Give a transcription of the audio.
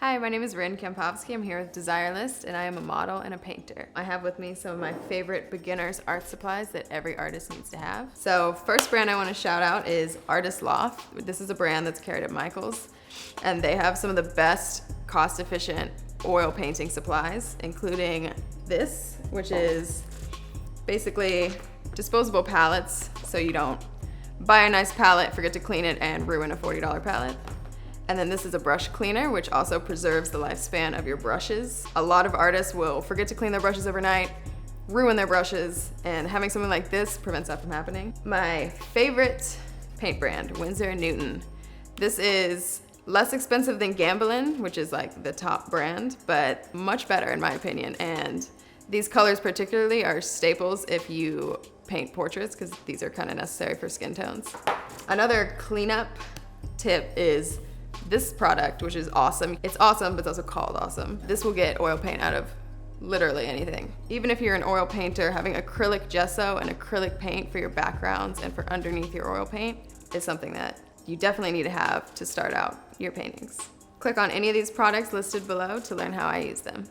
Hi, my name is Kathryn Kampovsky. I'm here with DesireList, and I am a model and a painter. I have with me some of my favorite beginner's art supplies that every artist needs to have. So first brand I want to shout out is Loft. This is a brand that's carried at Michael's, and they have some of the best cost-efficient oil painting supplies, including this, which is basically disposable palettes, so you don't buy a nice palette, forget to clean it, and ruin a $40 palette. And then this is a brush cleaner, which also preserves the lifespan of your brushes. A lot of artists will forget to clean their brushes overnight, ruin their brushes, and having something like this prevents that from happening. My favorite paint brand, Winsor & Newton. This is less expensive than Gamblin, which is like the top brand, but much better in my opinion. And these colors particularly are staples if you paint portraits, because these are kind of necessary for skin tones. Another cleanup tip is this product, which is awesome. It's awesome, but it's also called awesome. This will get oil paint out of literally anything. Even if you're an oil painter, having acrylic gesso and acrylic paint for your backgrounds and for underneath your oil paint is something that you definitely need to have to start out your paintings. Click on any of these products listed below to learn how I use them.